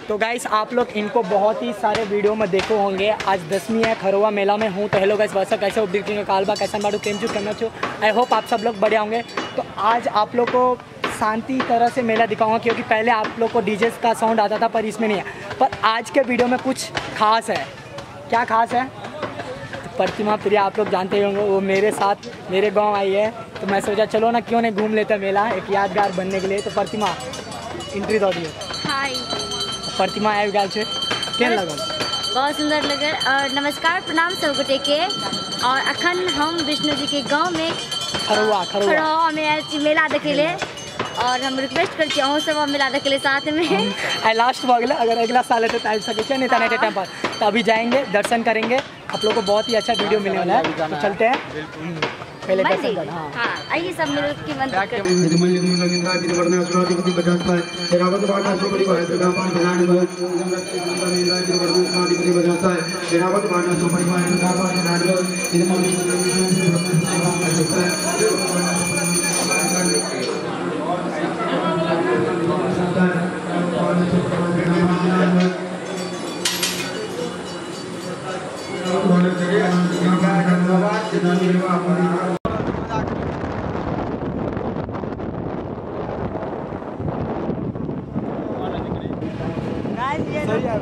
तो गाइस आप लोग इनको बहुत ही सारे वीडियो में देखो होंगे। आज 10वीं है, खरोवा मेला में हूँ। तो हेलो गाइस, वैसा कैसे हो दिखेंगे कालबा कैसा मारू केम चू करना चो। आई होप आप सब लोग बढ़िया होंगे। तो आज आप लोग को शांति तरह से मेला दिखाऊंगा, क्योंकि पहले आप लोग को डीजे का साउंड आता था पर इसमें नहीं है। पर आज के वीडियो में कुछ खास है। क्या खास है? तो प्रतिमा प्रिया आप लोग जानते ही होंगे, वो मेरे साथ मेरे गाँव आई है। तो मैं सोचा चलो ना क्यों नहीं घूम लेते मेला एक यादगार बनने के लिए। तो प्रतिमा एंट्री दो दिए। हाय प्रतिमा आबि गेल छै, केहन लगल? बहुत सुंदर लगल। और नमस्कार प्रणाम सब गोटे के। और अखन हम विष्णु जी के गांव में खरोवा में आयल छी मेला देखे ले। और हम रिक्वेस्ट कर छी अहूँ सब मेला देखे ले साथ में। आई लास्ट भऽ गेलै, अगर अगला साल है तो आबि सकै छै, नहीं तो नेक्स्ट टाइम पर। तो अभी जाएंगे, दर्शन करेंगे। आप लोग को बहुत ही अच्छा वीडियो मिलने वाला है। तो चलते हैं पहले दर्शन। हाँ आइए सब मिल के मंदिर करते हैं।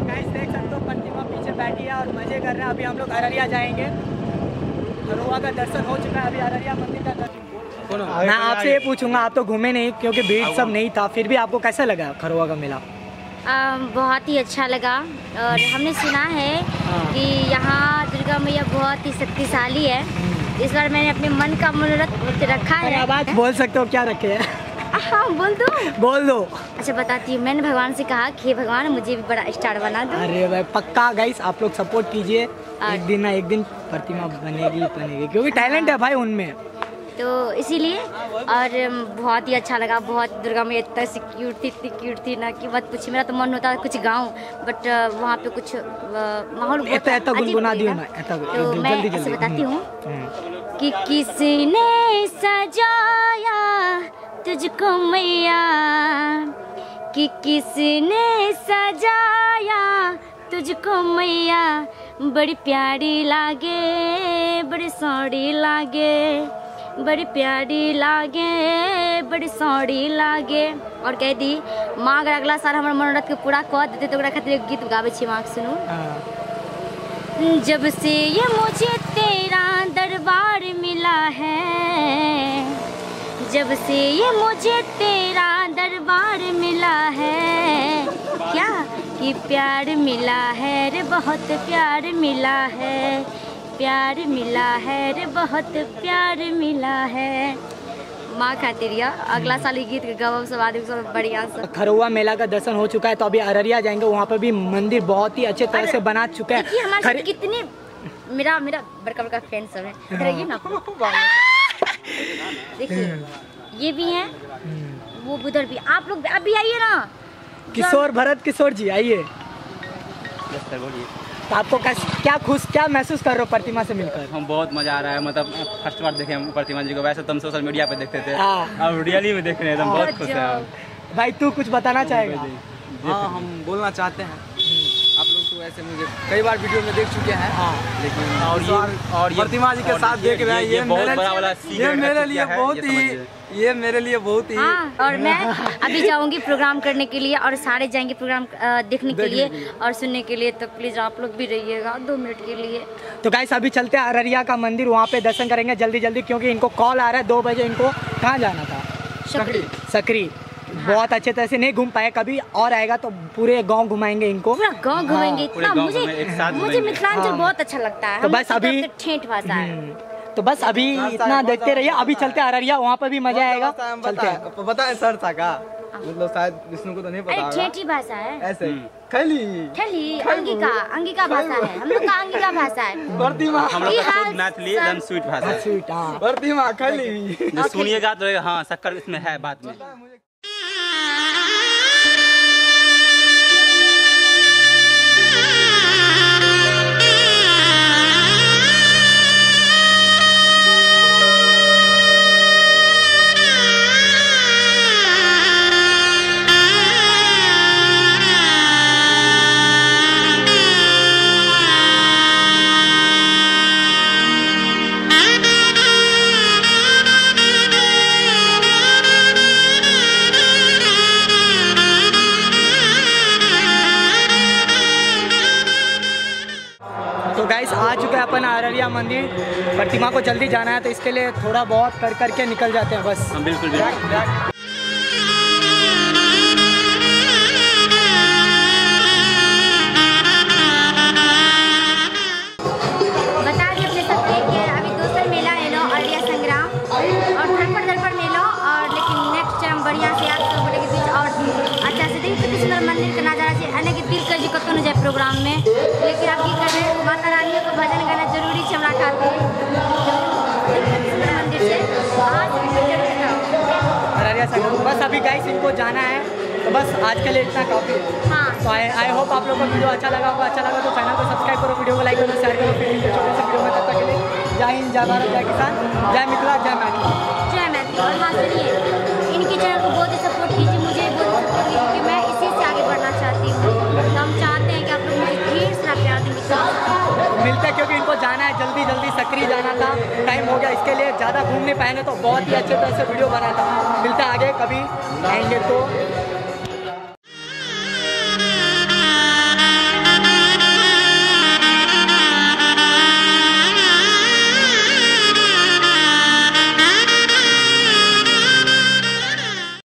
गाइस देख सकते हो प्रतिमा पीछे बैठी है और मजे कर रहे हैं। अभी हम लोग अररिया जाएंगे। खरोवा का दर्शन हो चुका है, अभी अररिया मंदिर का दर्शन। मैं आपसे ये पूछूंगा, आप तो घूमे नहीं क्योंकि भीड़ सब नहीं था, फिर भी आपको कैसा लगा खरोवा का मेला? बहुत ही अच्छा लगा। और हमने सुना है कि यहाँ दुर्गा मैया बहुत ही शक्तिशाली है। इस बार मैंने अपने मन का मनोरथ रखा है। अब आप बोल सकते हो क्या रखे हैं? हाँ बोल दो। बोल दो। अच्छा बताती हूँ। मैंने भगवान से कहा कि भगवान मुझे भी बड़ा स्टार बना दो। अरे भाई पक्का गाइस, आप लोग सपोर्ट कीजिए। एक दिन ना एक दिन प्रतिमा बनेगी क्योंकि टैलेंट है भाई उनमें। तो इसीलिए और बहुत ही अच्छा लगा। बहुत दुर्गा मैया इतना इतनी क्यूट थी ना कि मत पूछिए। मेरा तो मन होता है कुछ गाऊं, बट वहाँ पे कुछ माहौल बहुत गुनगुना दियो ना। तो मैं ऐसे बताती हूँ कि किसने सजाया तुझको मैया, कि किसने सजाया तुझको मैया, बड़ी प्यारी लागे बड़ी सौड़ी लागे, बड़ी प्यारी लागे बड़ी सौड़ी लागे। और कह दी माँ अगर अगला साल हमारे मनोरथ के पूरा कह देते तो खातिर गीत गावे छी। माँ सुनू। जब से ये मुझे तेरा दरबार मिला है, जब से ये मुझे तेरा दरबार मिला है, क्या कि प्यार मिला है रे बहुत प्यार मिला है, प्यार मिला है रे बहुत प्यार मिला है। माँ खातिर अगला साल गीत गाओ सब आदमी सब बढ़िया से। खरोवा मेला का दर्शन हो चुका है, तो अभी अररिया जाएंगे। वहाँ पर भी मंदिर बहुत ही अच्छे तरह से बना चुका है। हमारे कितने मेरा बड़का बड़का फैन सब है ना। देखिए ये भी हैं, वो उधर भी। आप लोग अभी आइए ना। किशोर भरत किशोर जी आइए। तो आपको क्या महसूस कर रहे हो प्रतिमा से मिलकर? हम बहुत मजा आ रहा है। मतलब फर्स्ट बार देखे हम प्रतिमा जी को। वैसे तो हम सोशल मीडिया पे देखते थे, अब रियली में देख रहे हैं। हम बहुत खुश हैं। भाई तू कुछ बताना चाहेगा? हाँ हम बोलना चाहते हैं। आप लोग तो ऐसे मुझे कई बार वीडियो में देख चुके हैं। लेकिन और प्रतिमा जी के साथ देख रहे हैं, ये मेरे लिए बहुत ही और मैं अभी जाऊंगी प्रोग्राम करने के लिए और सारे जाएंगे प्रोग्राम देखने के लिए और सुनने के लिए। तो प्लीज आप लोग भी रहिएगा 2 मिनट के लिए। तो गाइस अभी चलते हैं अररिया का मंदिर, वहाँ पे दर्शन करेंगे जल्दी जल्दी, क्योंकि इनको कॉल आ रहा है 2 बजे। इनको कहाँ जाना था? सकरी। बहुत अच्छे तरह से नहीं घूम पाए, कभी और आएगा तो पूरे गांव घुमाएंगे इनको। पूरा गांव घुमाएंगे। इतना मुझे मिथिलांचल बहुत अच्छा लगता है। तो बस अभी ठेठ भाषा है। तो बस अभी इतना देखते रहिए। अभी चलते हैं अररिया, वहाँ पर भी मजा आएगा। चलते हैं। पता है सर था का मतलब शायद विष्णु को तो नहीं पता होगा। ठेठी भाषा है ऐसे खली अंगिका भाषा है। हम लोग का अंगिका भाषा है। प्रतिमा हम लोग का मैथिली एकदम स्वीट भाषा है। प्रतिमा खली जो सुनिएगा तो हाँ शक्कर इसमें है बात में। तो गाइस आ चुके हैं अपन अररिया मंदिर। प्रतिमा को जल्दी जाना है तो इसके लिए थोड़ा बहुत कर करके निकल जाते हैं बस। बिल्कुल बिल्कुल। मंदिर का नजारा से आने के दिल कर जी कतो न जाए प्रोग्राम में, लेकिन आप की करे माता रानी को भजन गाना जरूरी है हमरा खातिर मंदिर से अररिया संग्राम। बस अभी गाइस इनको जाना है तो बस आज के लिए इतना काफ़ी है। हाँ तो आई होप आप लोगों को वीडियो अच्छा लगा होगा। अच्छा लगा तो चैनल को सब्सक्राइब करो, वीडियो को लाइक करो, शेयर करो। फिर मिलते छोटे से वीडियो में, तब तक के लिए जय हिंद, जय भारत, जय किसान, जय मिथिला, जय मैथिली। जय मैथिली। और हाँ सुनिए, इनके चैनल को बहुत ही सपोर्ट कीजिए, मुझे बहुत सपोर्ट कीजिए क्योंकि मैं इसी से आगे बढ़ना चाहती हूँ। तो हम चाहते हैं कि आप लोग मुझे ढेर सारा प्यार देंगे। मिलते हैं क्योंकि इनको जाना है जल्दी जल्दी, सकरी जाना था, टाइम हो गया। इसके लिए ज़्यादा घूम नहीं पाएंगे तो बहुत ही अच्छे तरह से वीडियो बना था। मिलता है आगे कभी आएंगे तो।